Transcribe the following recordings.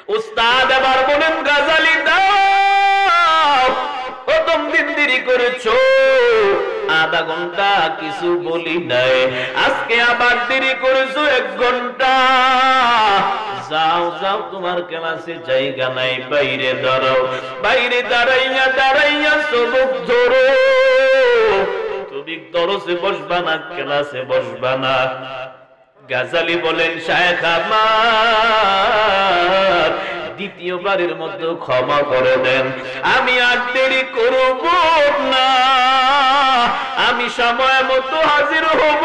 উস্তাদ এবার বলেন গাজালি দাও, প্রথম দিন দেরি করেছো, আধা ঘন্টা কিছু বলি নাই, আজকে আবার দেরি করেছো 1 ঘন্টা। যাও যাও, তোমার ক্লাসে জায়গা নাই, বাইরে দাঁড়াও। বাইরে দাঁড়াইয়া দাঁড়াইয়া সবক ধরো। তুমি দরসে বসবা না, ক্লাসে বসবা না। গাজালি বলেন শায়েখ আমার দ্বিতীয়বারের মধ্যে ক্ষমা করে দেন, আমি আর দেরি করব না, আমি সময় মতো হাজির হব,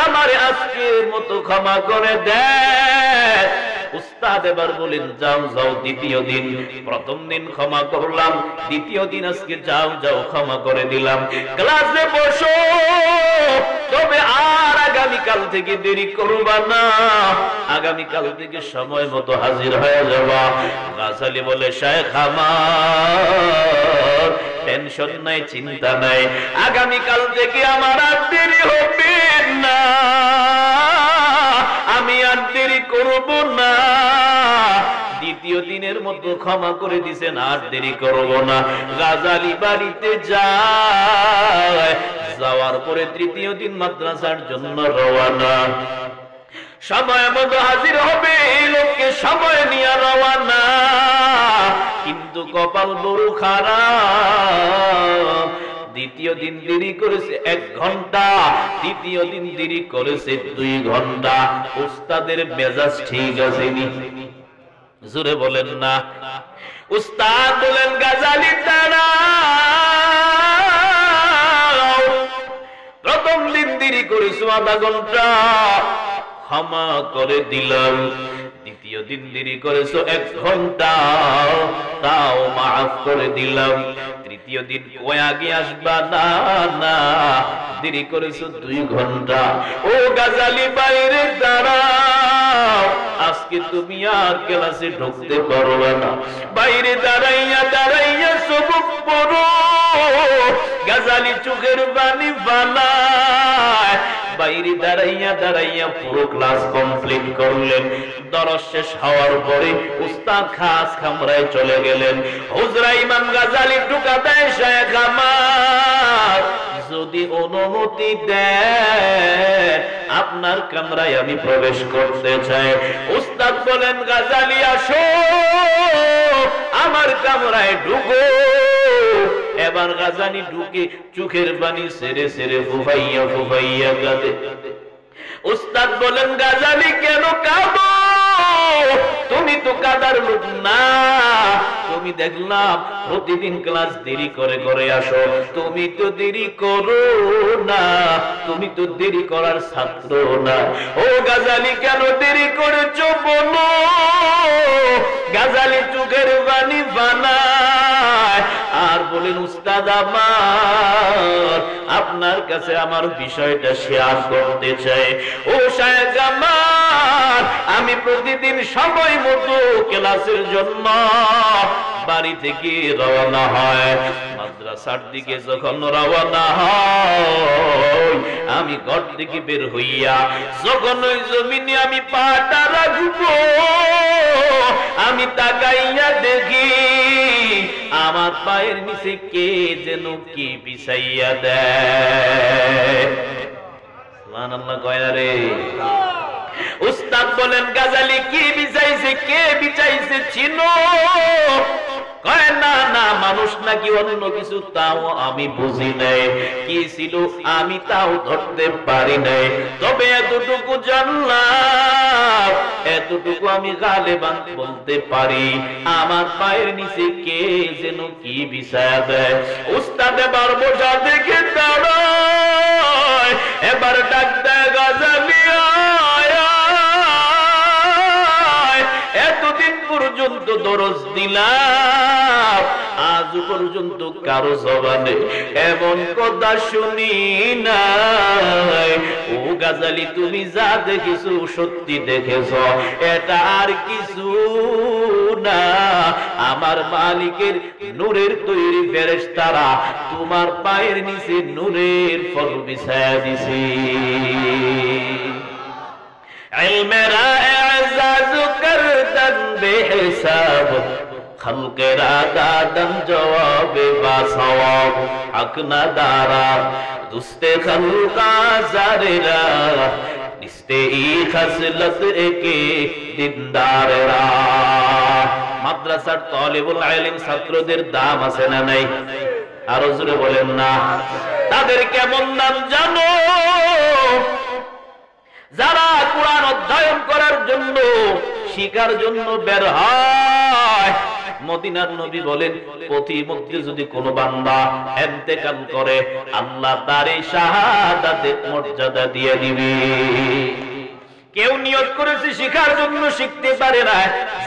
আমার আজকের মতো ক্ষমা করে দেন। উস্তাদ এবার বলেন যাও যাও, দ্বিতীয় দিন, প্রথম দিন ক্ষমা করলাম, দ্বিতীয় দিন আজকে যাও যাও ক্ষমা করে দিলাম, ক্লাসে বসো, তবে আর আগামীকাল থেকে দেরি করবা না, আগামীকাল থেকে সময় মতো হাজির হয়ে যাবা। গাজালি বলে শায়েখ আমার টেনশন নাই, চিন্তা নাই, আগামীকাল থেকে আমার আর দেরি হবে না, আমি আর দেরি করব না। দ্বিতীয় দিনের মধ্যে ক্ষমা করে দিছেন, আর দেরি করব না। গাজালি বাড়িতে যায়, যাওয়ার পরে তৃতীয় দিন মাদ্রাসার জন্য রওনা। সময় মতো হাজির হবে এই লোককে সময় নিয়ে রওনা, কিন্তু কপাল বড় খারাপ। দ্বিতীয় দিন দেরি করেছে 1 ঘন্টা, তৃতীয় দিন দেরি করেছে 2 ঘন্টা। উস্তাদের মেজাজ ঠিক আছে নি? জোরে বলেন না। উস্তাদ বলেন গাজালি দাঁড়াও, প্রথম দিন দেরি করেছো আধা ঘন্টা, ক্ষমা করে দিলাম। দ্বিতীয় দিন দেরি করেছো 1 ঘন্টা, তাও মাফ করে দিলাম। তৃতীয় দিন ওই আগে আসবা না, না দেরি করেছো 2 ঘন্টা। ও গাজালি বাইরে দাঁড়াও, আজকে তুমি আর ক্লাসে ঢুকতে পারবে না, বাইরে দাঁড়াইয়া দাঁড়াইয়া সবক পড়ো। গাজালি চোখের পানি ফালায়, বাইরে দাঁড়াইয়া দাঁড়াইয়া পুরো ক্লাস কমপ্লিট করলেন। দরস শেষ হওয়ার পরে উস্তাদ খাস কামরায় চলে গেলেন। হুজরা ইমাম গাজালি ঢুকা দেয়, শায়েখ আমার যদি অনুমতি দেন আপনার কামরায় আমি প্রবেশ করতে চাই। উস্তাদ বলেন গাজালি আসো, আমার কামরায় ঢুকো। এবার গাজালি ঢুকে চোখের পানি ছেড়ে ছেড়ে ফুফাইয়া ফুফাইয়া কাঁদে। উস্তাদ বলেন গাজালি কেন কাঁদো? তুমি তো কাঁদার লোক না, তুমি দেখলাম প্রতিদিন ক্লাস দেরি করে করে আসো, তুমি তো দেরি করো না, তুমি তো দেরি করার ছাত্র না। ও গাজালি কেন দেরি করেছো বলো? গাজালি চোখের পানি বানায় আর বলেন উস্তাদ আমার আপনার কাছে আমার বিষয়টা শেয়ার করতে চাই। ও শায়েখ আমার, আমি প্রতিদিন সময় মতো ক্লাসের জন্য বাড়ি থেকে রওনা হয়, মাদ্রাসার দিকে যখন রওনা হয় আমি ঘর থেকে বের হইয়া যখন ওই জমিনে আমি পাটা রাখবো আমি তাকাইয়া দেখি আমার পায়ের নিচে কে যেন কি বিছাইয়া দেয়। সুবহানাল্লাহ কয় না রে? উস্তাদ বলেন গাজালি কি বিছাইছে, কে বিছাইছে চিনো? কয় না না, মানুষ নাকি অন্য কিছু তাও আমি বুঝি নাই, কি ছিল আমি তাও ধরতে পারি নাই, তবে এতটুকু জানলাম, এতটুকু আমি গালেবান বলতে পারি আমার পায়ের নিচে কে যেন কি বিছায়া দেয়। উস্তাদ এবার বোঝা দেখে দাঁড়ায়, এবার ডাক দেয় গাজালি এতদিন পর্যন্ত দরস দিলাম, আজ পর্যন্ত কারো জবানে এমন কথা শুনি নাই। ও গাজালি তুমি যা দেখেছো সত্যি দেখেছ, এটা আর কিছু না, আমার মালিকের নূরের তৈরি ফেরেশতারা তোমার পায়ের নিচে নূরের ফল বিছায়া দিছে। ইলমেরা এজাজ করতেন খালকেরা দাদম জবাবে বা সওয়াব হক না দারা দুস্তে খালকা জারেরা নিস্তে ই খাসলত একে দিনদারেরা। মাদ্রাসার তালিবুল ইলম ছাত্রদের দাম আছে না নাই? আরো জোরে বলেন না। তাদের কেমন নাম জানো? যারা কোরআন অধ্যয়ন করার জন্য শিকার জন্য বের হয়। মদিনার নবী বলেন প্রতিমধ্যে যদি কোনো বান্দা ইন্তেকাল করে আল্লাহ তার শাহাদাতের মর্যাদা দিয়ে দিবে। কেউ নিয়ত করেছে শিখার জন্য শিখতে পারে না,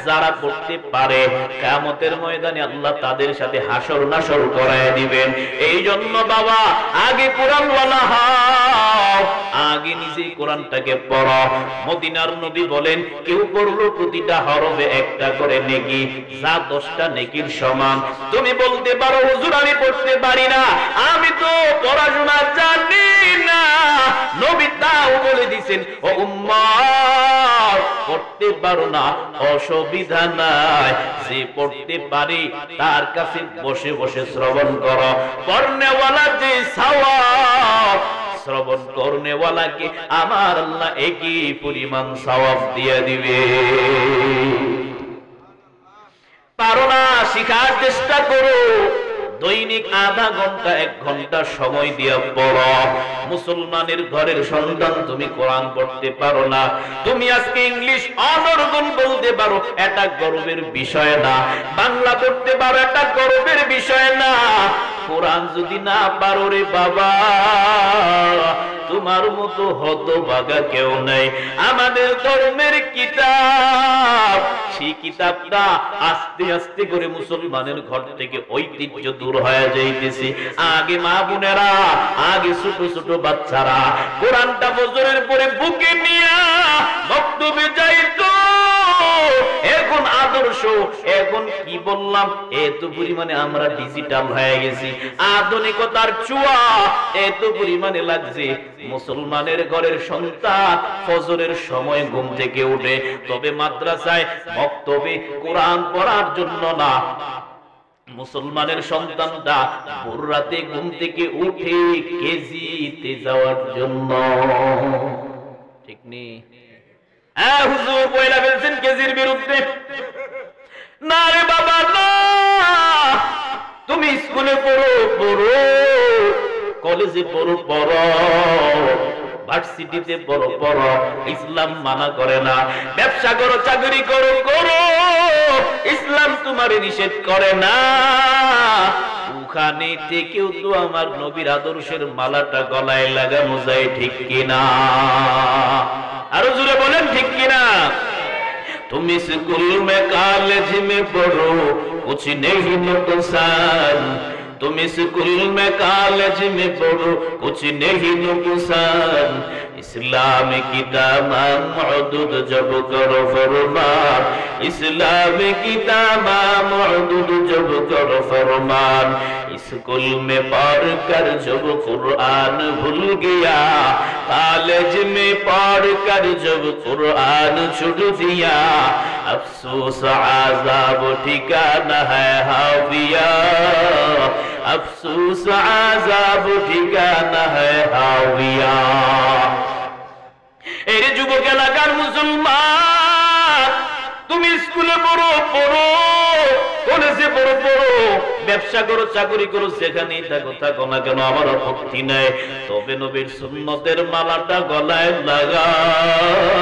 যারা পড়তে পারে কিয়ামতের ময়দানে আল্লাহ তাদের সাথে হাসর নাসর করায় দিবেন। এই জন্য বাবা আগে কোরআন ওয়ালা হও, আগে নিজে কোরআনটাকে পড়ো। মদিনার নবী বলেন কেউ পড়লো প্রতিটা হরফে একটা করে নেকি, যা 10টা নেকির সমান। তুমি বলতে পারো হুজুর আমি পড়তে পারি না, আমি তো পড়াশোনা জানি না। নবী তাও বলে দিয়েছেন ও উম্মাহ পড়তে পারো না অসুবিধা নাই, যে পড়তে পারি তার কাছে বসে বসে শ্রবণ করো। পড়নেওয়ালা যে সওয়াব, শ্রবণ করনেওয়ালাকে আমার আল্লাহ একই পরিমাণ সওয়াব দিয়ে দিবে। পারো না শিখার চেষ্টা করো, দৈনিক আধা ঘন্টা 1 ঘন্টা সময় দিয়ে পড়ো। মুসলমানের ঘরের সন্তান তুমি কোরআন পড়তে পারো না, তুমি আজকে ইংলিশ অনর্গল বলতে পারো, এটা গর্বের বিষয় না। বাংলা পড়তে পারো, এটা গর্বের বিষয় না। কোরআন যদি না পারো রে বাবা, তোমার মতো হতভাগা কেউ নাই। আমাদের ধর্মের কিতাব, সেই কিতাবটা আস্তে আস্তে করে মুসলমানের ঘর থেকে ঐতিহ্য দূর হয়ে যাইতেছে। আগে মা বোনেরা, আগে ছোট ছোট বাচ্চারা কোরআনটা ফজরের পরে বুকে নিয়ে মক্তবে যাইতো। এখন আদর্শ, এখন কি বললাম, এত পরিমাণে আমরা ডিজিটাল হয়ে গেছি, আধুনিকতার ছোঁয়া এত পরিমাণে লাগছে। মুসলমানের ঘরের সন্তান ফজরের সময় ঘুম থেকে উঠে, তবে মাদ্রাসায় মক্তবে কোরআন পড়ার জন্য না, মুসলমানের সন্তানটা ভোর রাতে ঘুম থেকে উঠে কেজিতে যাওয়ার জন্য। ঠিক নেই? হ্যাঁ হুজুর পয়লা বলছেন কেজির বিরুদ্ধে। না রে বাবা না, তুমি স্কুলে পড়ো পড়ো, কলেজে পড়ো পড়ো, ভার্সিটিতে পড়ো পড়ো, ইসলাম মানা করে না। ব্যবসা করো, চাকরি করো করো, ইসলাম তোমার নিষেধ করে না। ওখানে থেকেও তো আমার নবীর আদর্শের মালাটা গলায় লাগানো যায়, ঠিক কিনা? আরো জোরে বলেন ঠিক কিনা? तुम स्कूल में कॉलेज में पढ़ो कुछ नहीं नुकसान, तुम स्कूल में कॉलेज में पढ़ो कुछ नहीं नुकसान, इस्लाम की तमाम हुदूद जब करो फरमान, इस्लाम की तमाम हुदूद जब करो फरमान, स्कूल में पढ़ कर जब कुरान भूल गया, कॉलेज में पढ़ कर जब कुरान छूट दिया, अफसोस आज़ाब ठिकाना है हाविया, अफसोस आज़ाब ठिकाना है हाविया। এরে যুবক এলাকার মুসলমান, তুমি স্কুলে পড়ো পড়ো, কলেজে পড়ো পড়ো, ব্যবসা করো চাকরি করো, যেখানেই থাকো থাকো না কেন, আমার আপত্তি নাই। তবে নবীর সুন্নতের মালাটা গলায় লাগাও।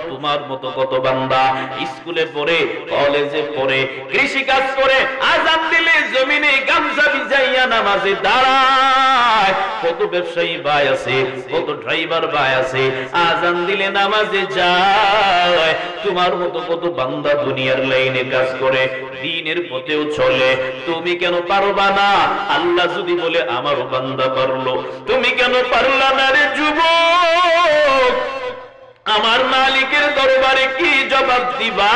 তোমার মতো কত বান্দা স্কুলে পড়ে, কলেজে পড়ে, কৃষি কাজ করে, আযান দিলে জমিনে গামছা ভিজাইয়া নামাজে দাঁড়ায়। কত ব্যবসায়ী ভাই আছে, কত ড্রাইভার ভাই আছে, আযান দিলে নামাজে যায়। তোমার মতো কত বান্দা দুনিয়ার লাইনে কাজ করে, দ্বীনের পথেও চলে। তুমি কেন পারবা না? আল্লাহ যদি বলে আমার বান্দা পারলো, তুমি কেন পারলা না রে যুবক? আমার মালিকের দরবারে কি জবাব দিবা?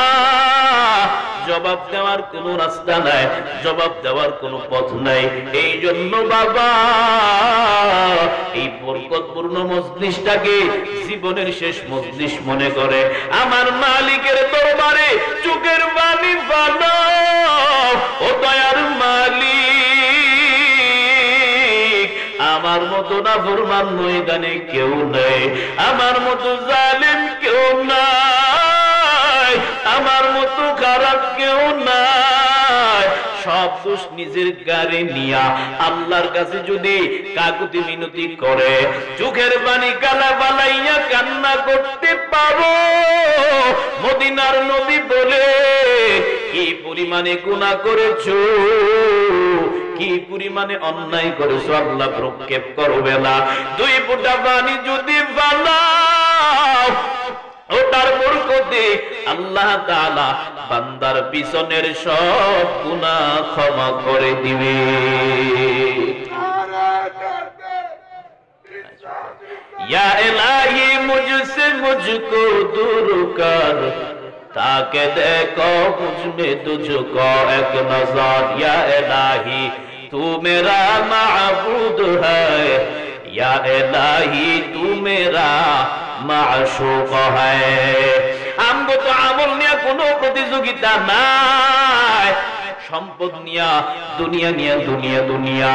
জবাব দেওয়ার কোন রাস্তা নাই, জবাব দেওয়ার কোন পথ নাই। এই জন্য বাবা এই বরকতপূর্ণ মজলিসটাকে জীবনের শেষ মজলিস মনে করে আমার মালিকের দরবারে চোখের পানি ফেলো। আমার মতো নাফরমান ময়দানে কেউ নেই, আমার মতো জালিম কেউ নাই, আমার মতো খারাপ কেউ নাই। সব দোষ নিজের গাড়ি নিয়া আল্লাহর কাছে যদি কাকুতি মিনতি করে, চোখের পানি কালা বালাইয়া কান্না করতে পারো, মদিনার নবী বলে কি পরিমাণে গুনাহ করেছো, কি পরিমাণে অন্যায় করেছো, আল্লাহ প্রক্ষেপ করবে না। দুই ফোঁটা পানি যদি ফালাও, ওটার বরকতে আল্লাহ তাআলা বান্দার পিছনের সব গুনাহ ক্ষমা করে দিবে। या इलाही मुझसे मुझको दूर कर, ताकि देखो मुझ में तुझको एक नजर। या इलाही तू मेरा माबूद है, या इलाही तू मेरा माशूक है। আমগো তো আমল নিয়ে কোনো প্রতিযোগিতা নাই, সম্পদ নিয়া দুনিয়া নিয়া দুনিয়া দুনিয়া,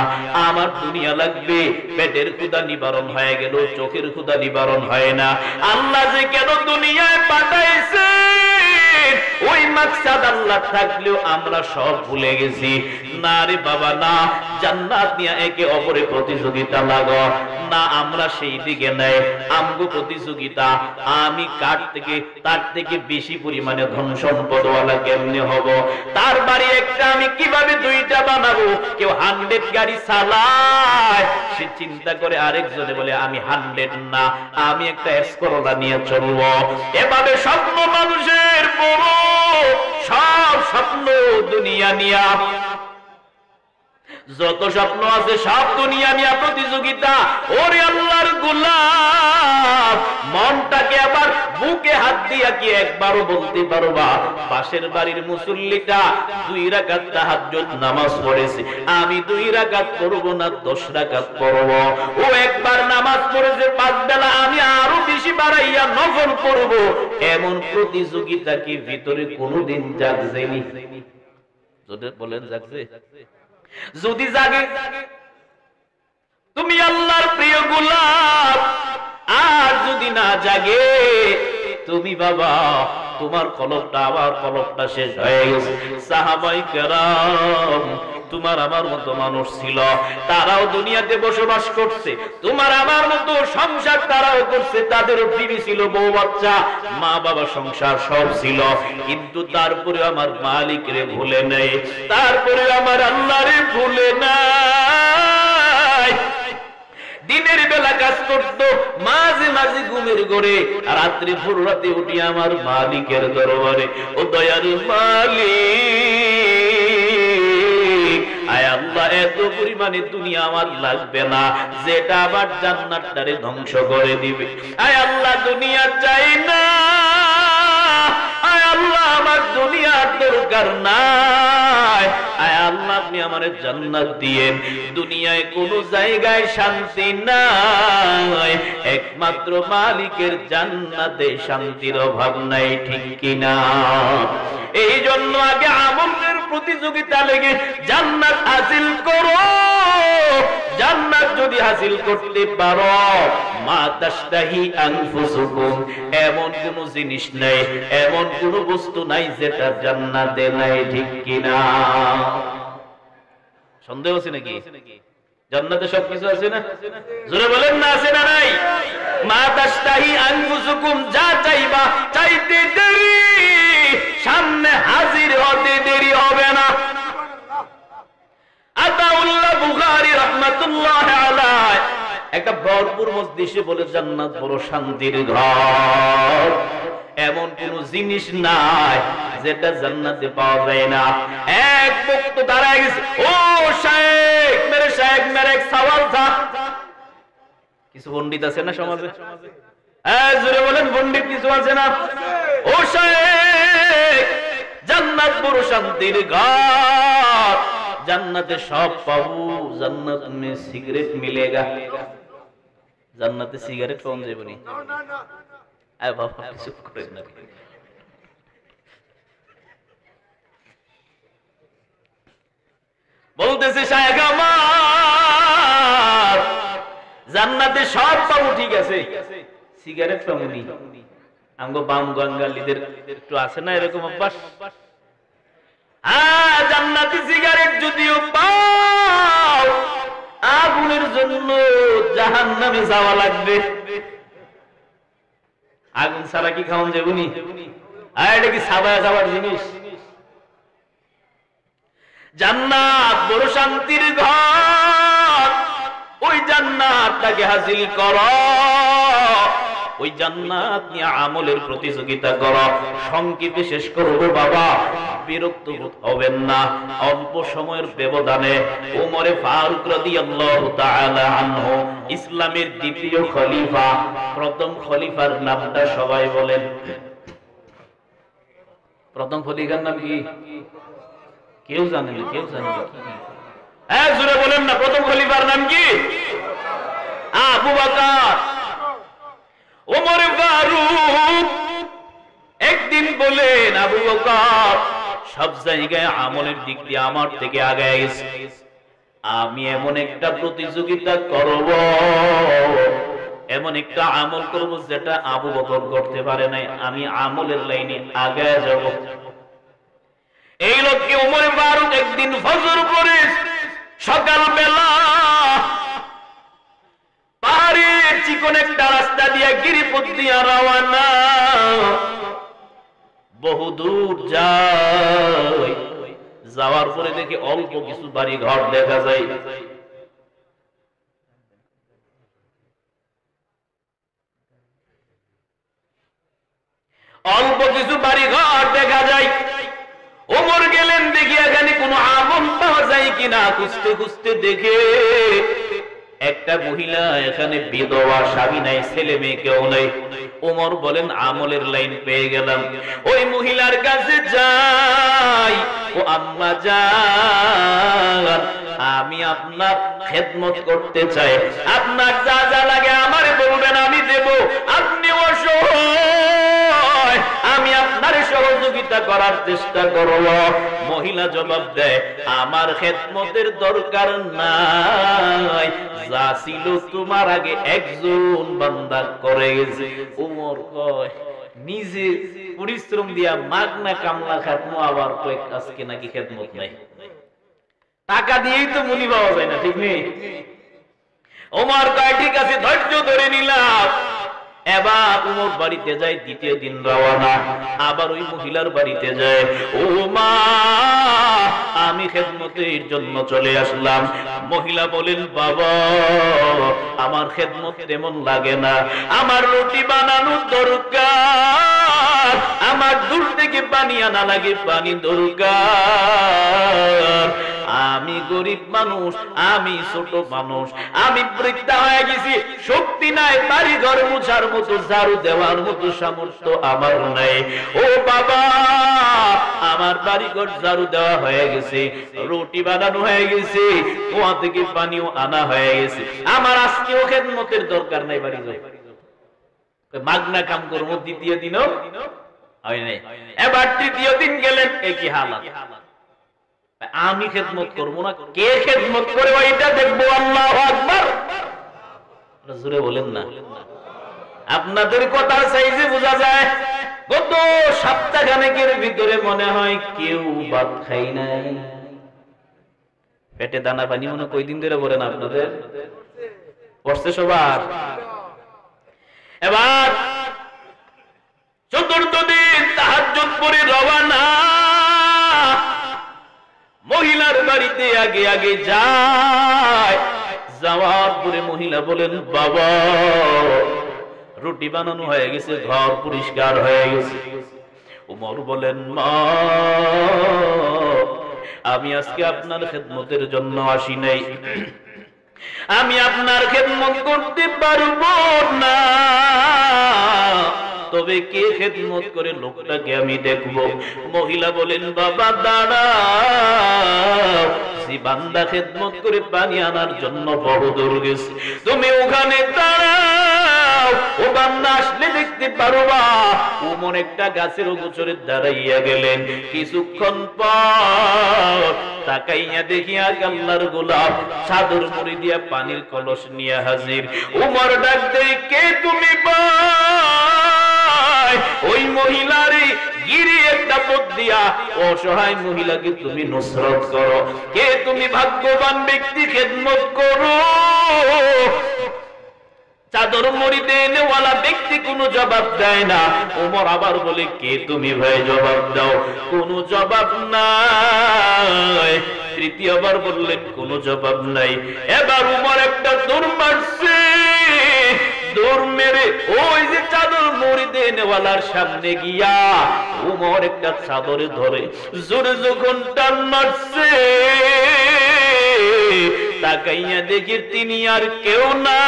আমার দুনিয়া লাগবে, পেটের ক্ষুধা নিবারণ হয়ে গেল, চোখের ক্ষুধা নিবারণ হয় না। আল্লাহ যে কেন দুনিয়ায় পাঠাইছে ওই মাকসাদ আল্লাহ থাকলেও আমরা সব ভুলে গেছি। না রে বাবা না, জান্নাত নিয়ে একে অপরে প্রতিযোগিতা লাগো না, আমরা সেই দিকে নাই। আমগো প্রতিযোগিতা আমি কার থেকে তার থেকে বেশি পরিমাণে ধন সম্পদওয়ালা কেমনে হব, তার বাড়ি একটা আমি কিভাবে দুইটা বানাবো। কেউ 100 গাড়ি চালায়, সে চিন্তা করে আরেকজনে বলে আমি 100 না, আমি একটা এসকরোলা নিয়ে চলবো। এভাবে স্বপ্ন মানুষের বড়, সব স্বপ্ন দুনিয়া নিয়া, যত স্বপ্ন আছে সব দুনিয়া নিয়া প্রতিযোগিতা। ওরে আল্লাহর গোলাম, মনটাকে আবার বুকে হাত দিয়া কি একবারও বলতে পারবা পাশের বাড়ির মুসল্লিটা 2 রাকাত তাহাজ্জুদ নামাজ পড়েছে, আমি 2 রাকাত পড়ব না 10 রাকাত পড়ব। ও একবার নামাজ পড়েছে 5 বেলা, আমি আরো বেশি বাড়াইয়া নফল পড়ব। এমন প্রতিযোগিতা কি ভিতরে কোনোদিন জাগছেনি? যদি বলেন জাগছে? যদি জাগে, তুমি আল্লাহর প্রিয় গোলাম। আর যদি না জাগে, তুমি বাবা তোমার কলবটা, আমার কলবটা শেষ হয়ে গেছে। সাহাবায়ে কেরাম তোমার আমার মতো মানুষ ছিল, তারাও দুনিয়াতে বসবাস করছে, তোমার আমার মতো সংসার তারাও করছে, তাদেরও বিবি ছিল, বউ বাচ্চা, মা বাবা, সংসার সব ছিল, কিন্তু তারপরে আমার মালিকরে ভুলে নাই, তারপরে আমার আল্লাহরে ভুলে নাই। দিনের বেলা কাজ করত, মাঝে মাঝে ঘুমের ঘরে, রাত্রি ভোর রাতে উঠি আমার মালিকের দরবারে, ও দয়ার মালিক, আয় আল্লাহ এত পরিমাণে দুনিয়া আমার লাগবে না যেটা আবার জান্নাতটারে ধ্বংস করে দিবে। আয় আল্লাহ দুনিয়া চাই না, আয় আল্লাহ আমার দুনিয়ার দরকার নাই, আয় আল্লাহ আপনি আমারে জান্নাত দিয়েন। দুনিয়ায় কোনো জায়গায় শান্তি নাই, একমাত্র মালিকের জান্নাতে শান্তির অভাব নাই, ঠিক কিনা? এই জন্য আগে আমলের প্রতিযোগিতা লেগে জান্নাত হাসিল করো। জান্নাত যদি হাসিল করতে পারো, মা তাশতাহি আনফুসুকুম, এমন কোন জিনিস নাই, এমন কোন বস্তু নাই যেটা জান্নাতে নাই, ঠিক কিনা? সন্দেহ আছে নাকি? জান্নাতে সবকিছু আছে না? জোরে বলেন না, আছে না নাই? মা তাশতাহি আনফুসুকুম, যা চাইবা চাইতে দেরি, সামনে হাজির হতে দেরি হবে না। আতাউল্লাহ বুখারী রাহমাতুল্লাহ আলাইহি একটা ভরপুর মজলিসে বলে জান্নাত বড় শান্তির ঘর, এমন কোন জিনিস নাই যেটা জান্নাতে পাওয়া যায় না। এক বক্ত দাঁড়ায় গেছে, ও শায়েখ, মেরে এক সওয়াল থা। কিছু পণ্ডিত আছে না সমাজে? হ্যাঁ জোরে বলেন, পণ্ডিত কিছু আছে না? ও শায়েখ, জান্নাত বড় শান্তির ঘর, জান্নাতে সব পাবো, জান্নাত মে সিগারেট মিলেগা। জান্নাতে সিগারেট পাওয়া যাবে নি? আয় বাবা চুপ করেন না। বলতেছে শায়েখ আমার, সব পাবো ঠিক আছে, সিগারেট পাবনি। আমগো বাম গঙ্গালীদের একটু আছে না এরকম অভ্যাস? জান্নাতি সিগারেট যদিও পাও, আগুনের জন্য জাহান্নামে যাওয়া লাগবে। আগুন ছাড়া কি খাওয়ান যাবনি? এটা কি সাবায়া যাওয়ার জিনিস? জান্নাত বড় শান্তির ঘর, ওই জান্নাতটাকে হাসিল করো, ওই জান্নাত নিয়ে আমলের প্রতিযোগিতা করো। সংক্ষেপে শেষ করবো বাবা, বিরক্ত হবেন না। অল্প সময়ের ব্যবধানে ওমরে ফারুক রাদিয়াল্লাহু তাআলা আনহু, ইসলামের দ্বিতীয় খলিফা। প্রথম খলিফার নামটা সবাই বলেন। প্রথম খলিফার নাম কি? কেউ জানেন? কেউ জানেন? হ্যাঁ জোরে বলেন না। প্রথম খলিফার নাম কি? আবু বকর। ওমর ফারুক একদিন বলেন, আবু বকর সব জায়গায় আমলের দিক দিয়ে আমার থেকে আগায় গেছে, আমি এমন একটা প্রতিযোগিতা করব, এমন একটা আমল করব যেটা আবু বকর করতে পারে নাই, আমি আমলের লাইনে আগায় যাব। এই লোককে ওমর ফারুক একদিন ফজর পরে সকালবেলা পাহাড়ের চিকন একটা রাস্তা দিয়ে গিরিপথ দিয়া রওয়ানা, বহুদূর যায়। যাওয়ার পরে দেখি অল্প কিছু বাড়ি ঘর দেখা যায়। অল্প কিছু বাড়ি ঘর দেখা যায়। ওমর গেলেন, দেখি এখানে কোনো আমল পাওয়া যায় কিনা। খুঁজতে খুঁজতে দেখে একটা মহিলা এখানে বিধবা, স্বামী নাই, ছেলে মেয়ে কেউ নাই। ওমর বলেন, আমলের লাইন পেয়ে গেলাম। ওই মহিলার কাছে যাই, ও আম্মা জান, আমি আপনার খেদমত করতে চাই, আপনার যা যা লাগে আমারে বলবেন, আমি দেব। আপনি অসহায়, আমি আপনার সহযোগিতা করার চেষ্টা করব। মহিলা জবাব দেয়, আমার খেদমতের দরকার নাই, যা ছিল তোমার আগে একজন বান্দা করে গেছে। ওমর কয়, নিজে পরিশ্রম দিয়া মাগনা কামলা খাটমো, আবার কয়েক আজকে নাকি খেদমত নাই। টাকা দিয়েই তো মুনি পাওয়া যায় না, ঠিক নেই? ওমর কয়, ঠিক আছে, ধৈর্য ধরে নিলাম। এবার ওমর বাড়িতে যায়, দ্বিতীয় দিন রওনা, আবার ওই মহিলার বাড়িতে যায়। ও মা, আমি খেদমতের জন্য চলে আসলাম। মহিলা বলেন, বাবা আমার খেদমত তেমন লাগে না, আমার রুটি বানানোর দরকার, আমার দূর থেকে পানি আনা লাগে, পানি দরকার। আমি গরিব মানুষ, আমি ছোট মানুষ, আমি বৃদ্ধা হয়ে গেছি, শক্তি নাই বাড়ি ঘর মুছার মতো, ঝাড়ু দেওয়ার মতো সামর্থ্য আমার নাই। ও বাবা, আমার বাড়ি ঘর ঝাড়ু দেওয়া হয়ে গেছে, রুটি বানানো হয়ে গেছে, কুয়া থেকে পানিও আনা হয়ে গেছে, আমার আজকেও খেদমতের দরকার নাই। বাড়ি যাই, মাগনা কাম করবো। দ্বিতীয় দিনও হয় নাই। এবার তৃতীয় দিন গেলেন, একই হালাত। আমি খেদমত করবো না, কে খেদমত করে এটা দেখবো। আল্লাহু আকবার, জোরে বলেন না। আপনাদের কথার সাইজে বোঝা যায় গত সপ্তাহখানেকের ভিতরে মনে হয় কেউ ভাত খাই নাই। পেটে দানা পানি মনে কয়দিন ধরে পড়ে না আপনাদের? পড়ছে সবার? এবার চতুর্থ দিন তাহাজ্জুদ পড়ে রওনা, মহিলার বাড়িতে আগে আগে যায়। যাওয়ার পরে মহিলা বলেন, বাবা রুটি বানানো হয়ে গেছে, ঘর পরিষ্কার হয়ে গেছে। ওমর বলেন, মা আমি আজকে আপনার খেদমতের জন্য আসি নাই, আমি আপনার খেদমত করতে পারবো না, তবে কে খেদমত করে লোকটাকে আমি দেখব। মহিলা বলেন, বাবা দাঁড়াও, যে বান্দা খেদমত করে পানি আনার জন্য বড় দূর গেছে, তুমি ওখানে দাঁড়াও, যাও, ও বান্দা আসলে দেখতে পারবা। ওমর একটা গাছের গোচরে দাঁড়াইয়া গেলেন। কিছুক্ষণ পর তাকাইয়া দেখি আল্লাহর গোলাপ চাদর মুড়ি দিয়া পানির কলস নিয়ে হাজির। ওমর ডাক দেয়, কে তুমি ভাই? ওই মহিলারই গিরি একটা পথ দিয়া অসহায় মহিলাকে তুমি নুসরত করো। কে তুমি? ভাগ্যবান ব্যক্তি, খেদমত করো। চাদর মুড়ি দেনেওয়ালা ব্যক্তি কোনো জবাব দেয় না। ওমর আবার বলে, কে তুমি ভাই? জবাব দাও। কোনো জবাব নাই। তৃতীয়বার বললেন, কোনো জবাব নাই। এবার ওমর একটা দৌড় মারছে। দৌড় মেরে ওই যে চাদর মুড়ি দেনেওয়ালার সামনে গিয়া ওমর একটা চাদরে ধরে জোরে যখন টান মারছে, তাকাইয়া দেখি তিনি আর কেউ না,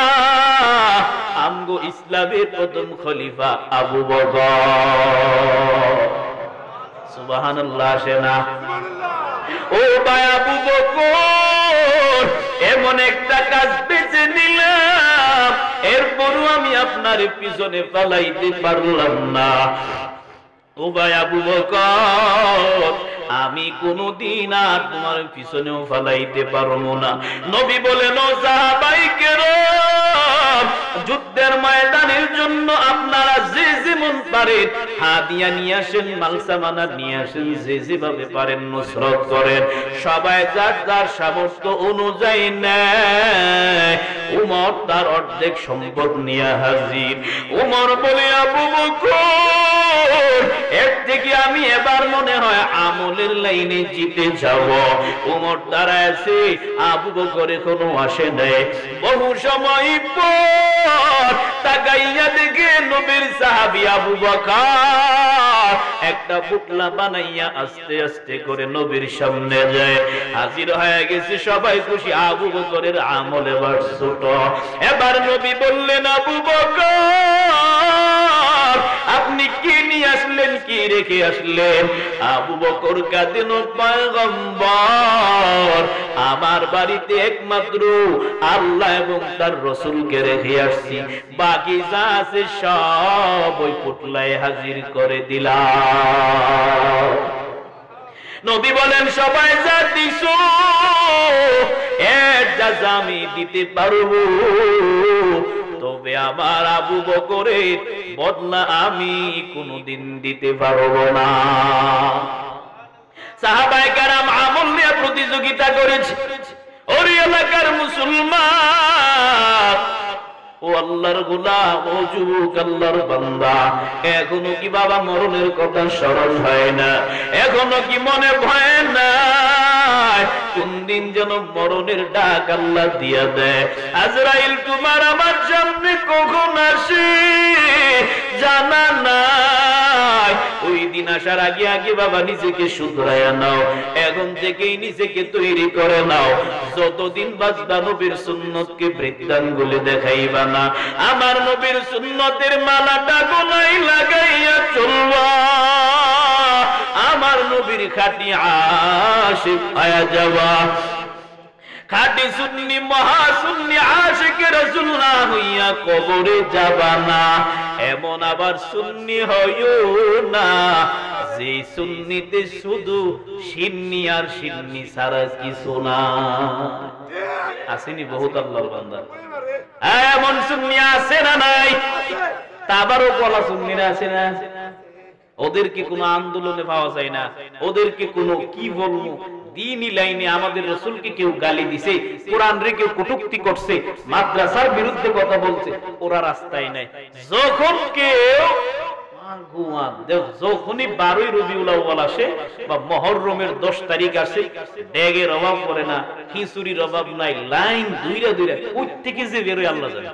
আমগো ইসলামের প্রথম খলিফা আবু বকর। সুবহানাল্লাহ। আসে না? ও ভাই আবু বকর, এমন একটা কাজ বেছে নিলাম, এরপরও আমি আপনার পিছনে পালাইতে পারলাম না। ও ভাই আবু বকর, আমি কোনদিন আর তোমার পিছনেও ফালাইতে পারবো না। নবী বলেন, ও সাহাবাইকেরাম, যুদ্ধের ময়দানের জন্য আপনারা যে যেমন পারেন হাদিয়া নিয়ে আসেন, মালসামানা নিয়ে আসেন, যে যেভাবে পারেন নুসরত করেন। সবাই যার যার সামর্থ্য অনুযায়ী নেয়। উমর তার অর্ধেক সম্পদ নিয়ে হাজির। উমর বলে, আবু বকর, এর থেকে আমি এবার মনে হয় আমলের লাইনে জিতে যাব। উমর দাঁড়ায় আছে, আবু বকর এখনো আসে নাই। বহু সময় পর তাকাইয়া দেখে নবীর সাহাবী আবু বকর একটা পুতলা বানাইয়া আস্তে আস্তে করে নবীর সামনে যায়। হাজির হয়ে গেছে, সবাই খুশি। আবু বকরের আমল এবার ছোট। এবার নবী বললেন, আবু বকর, আপনি কি নিয়ে আসলেন, কি রেখে আসলেন? আবু বকর কাঁদেন, পয়গম্বর, আমার বাড়িতে একমাত্র আল্লাহ এবং তার রাসূলকে রেখে আসছি, বাকি যা আছে সব ওই পুতলায় হাজির করে দিলাম। নবী বলেন, সবাই যা দিছো এর জাযা আমি দিতে পারবো, তবে আমার আবু বকরের বদলা আমি কোনদিন দিতে পারবো না। সাহাবায়ে কেরাম আমল নিয়ে প্রতিযোগিতা করেছে। ওই এলাকার মুসলমান, ও আল্লাহর গোলাম, ও যুবক আল্লাহর বান্দা, এখনো কি বাবা মরণের কথা স্মরণ হয় না? এখনো কি মনে ভয় না কোন দিন যেন মরণের ডাক আল্লাহ দিয়া দেয়? আজরাইল তোমার আমার সামনে কখন আসে জানা নাই। ওই দিন আসার আগে আগে বাবা নিজেকে শুধরায়া নাও, এখন থেকেই নিজেকে তৈরি করে নাও। যতদিন বাঁচবা নবীর সুন্নতকে বৃদ্ধাঙ্গুলে দেখাইবা না। আমার নবীর সুন্নতের মালাটা গলায় লাগাইয়া চলবা। আমার নবীর খাঁটি আশিক হয়ে যাওয়া। খাঁটি সুন্নি মহাসুন্নি আশিকে রাসূলুল্লাহ হইয়া কবরে যাবা না। এমন আবার সুন্নি হইও না যে সুন্নিতে শুধু সিন্নি আর সিন্নি ছাড়া কিছু না। আসেনি বহুত আল্লাহর বান্দা, এমন সুন্নি আছে না নাই? তাবারও বলা সুন্নিরা আছে না? ওদেরকে কোনো আন্দোলনে পাওয়া যায় না, ওদেরকে কোনো কি বলবো দ্বীনি লাইনে আমাদের রাসূলকে কেউ গালি দিছে, কোরআন রে কেউ কটূক্তি করছে, মাদ্রাসার বিরুদ্ধে কথা বলছে, ওরা রাস্তায় নাই। যখন কেউ যখনই 12 রবিউল আউয়াল আসে বা মুহররমের 10 তারিখ আসে, ব্যাগের অভাব পড়ে না, খিচুড়ির অভাব নাই, লাইন দুইরা দুইরা কই থেকে যে বেরোয় আল্লাহ জানে।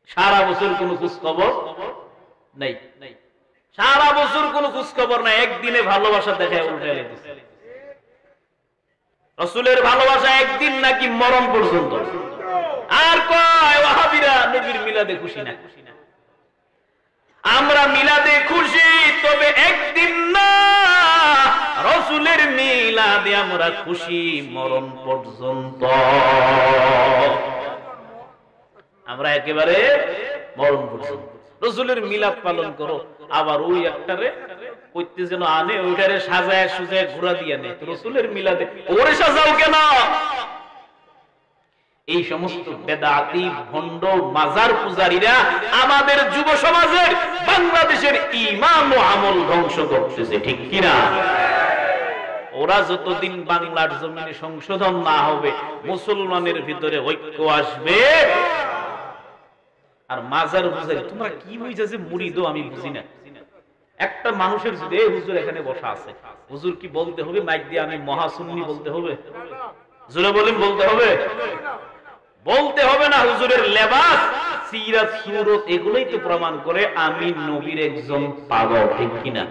সারা বছর কোনো খোঁজ খবর নাই, সারা বছর কোনো খোঁজ খবর নাই, একদিনে ভালোবাসা দেখায় উল্টাইলে দিছে। রাসূলের ভালোবাসা একদিন নাকি মরণ পর্যন্ত। আর কয় ওয়াহাবীরা নবীর মিলাদে খুশি না। আমরা মিলাদে খুশি, তবে একদিন না, রাসূলের মিলাদে আমরা খুশি মরণ পর্যন্ত। আমরা একেবারে মরণ পর্যন্ত রাসূলের মিলাদ পালন করো, আবার ওই একটারে কইতে যেন আনে ওইটারে সাজায় সুজায় ঘোরা দিয়ে নেয়। রাসূলের মিলাদে ওরে সাজাও কেন? এই সমস্ত বেদাতি ভণ্ড মাজার পূজারীরা আমাদের যুব সমাজের বাংলাদেশের ঈমান ও আমল ধ্বংস করতেছে, ঠিক কিনা? ওরা যতদিন বাংলার জমিনে সংশোধন না হবে, মুসলমানের ভিতরে ঐক্য আসবে। আর মাজার পূজারী তোমরা কি বুঝা যে মুরিদও আমি বুঝি না। একটা মানুষের যদি এই হুজুর এখানে বসা আছে, হুজুর কি বলতে হবে মাইক দিয়ে আমি মহাসুন্নি বলতে হবে? জোরে বলেন বলতে হবে? বলতে হবে না। হুজুরের লেবাস, সিরাত, সুরত এগুলোই তো প্রমাণ করে আমি নবীর একজন পাগল, ঠিক কিনা?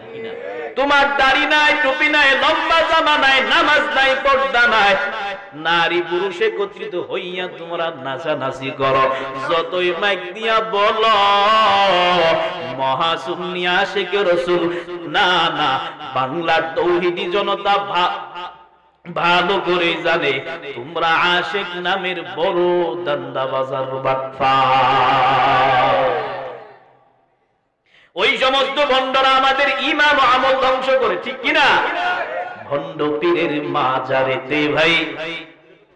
তোমার দাড়ি নাই, টুপি নাই, লম্বা জামা নাই, নামাজ নাই, পর্দা নাই, নারী পুরুষ একত্রিত হইয়া তোমরা নাচানাচি করো, যতই মাইক দিয়া বলো মহাসুন্নি আশিকে রাসূল, না না, বাংলার তৌহিদি জনতা ভালো করে জানে তোমরা আশিক নামের বড় দান্দাবাজার বাটপার। ওই সমস্ত ভণ্ডরা আমাদের ঈমান ও আমল ধ্বংস করে, ঠিক কিনা? ভণ্ড পীরের মাজারেতে ভাই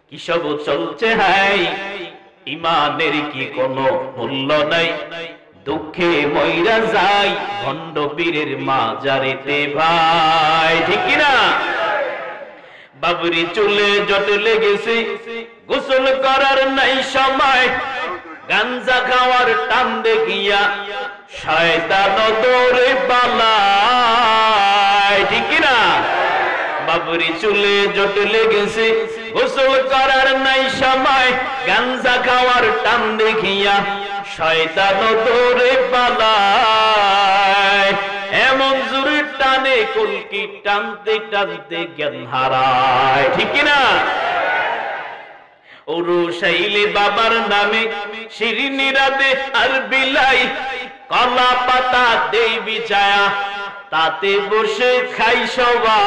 কি সব চলছে, হাই ঈমানের কি কোনো মূল্য নাই, দুঃখে মইরা যায় ভণ্ড পীরের মাজারেতে ভাই, ঠিক কিনা? বাবরি চুলে জট লেগেছে, গোসল করার নাই সময়, গাঞ্জা খাওয়ার টান দেখিয়া শয়তান দৌড়ে পালায়, ঠিক কিনা? বাবরি চুলে জট লেগেছে, গোসল করার নাই সময়, গাঞ্জা খাওয়ার টান দেখিয়া শয়তান দৌড়ে পালায়, এমন জোরে টানে কলকি টানতে টানতে জ্ঞান হারায়, ঠিক কিনা? ওরুশাইলে বাবার নামে শিরিনি রাতে আর বিলাই, কলা পাতা দেই বিছায়া তাতে বসে খাই সবাই।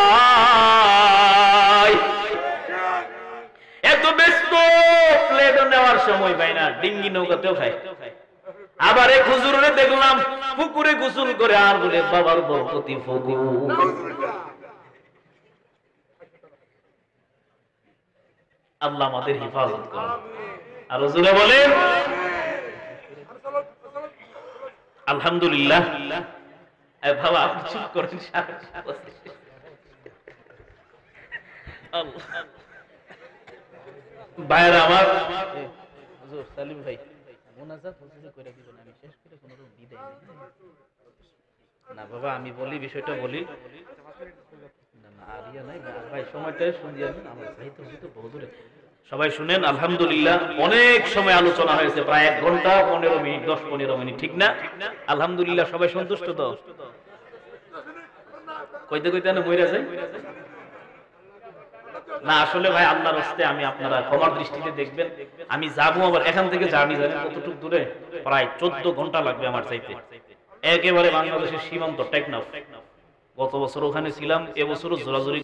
এত ব্যস্ত প্লেট নেওয়ার সময় পাই না, ডিঙ্গি নৌকাতেও খায়। আবার এক হুজুরে দেখলাম পুকুরে গোসল করে, আর বলে বাবার বরকতি ফগু। আল্লাহ আমাদের হেফাজত করুন। আর হুজুরে বলেন আলহামদুলিল্লাহ। বাবা আপনি চুপ করেন, ভাইরা আমার, হুজুর সালিম ভাই মোনাজাত হুজুরে কইরা দিবেন, আমি শেষ করে কোনো বিদায় না। বাবা আমি বলি, বিষয়টা বলি না, না আরিয়া নাই ভাই, সময়টা শুনিয়ে নেন, আমার সাহিত্য হইতো বহুদূরে। সবাই শুনেন, আলহামদুলিল্লাহ অনেক সময় আলোচনা হয়েছে, প্রায় 1 ঘন্টা 15 মিনিট, 10-15 মিনিট, ঠিক না? আলহামদুলিল্লাহ সবাই সন্তুষ্ট তো? কইতে কইতে না বইরা যায় না। আসলে ভাই আল্লাহর রাস্তায় আমি, আপনারা ক্ষমার দৃষ্টিতে দেখবেন, আমি যাবো আবার এখান থেকে জানি জানেন কতটুকু দূরে, প্রায় 14 ঘন্টা লাগবে আমার চাইতে, একেবারে বাংলাদেশের সীমান্ত টেকনাফ। গত বছর ওখানে ছিলাম, এবছরও জোরাজোরি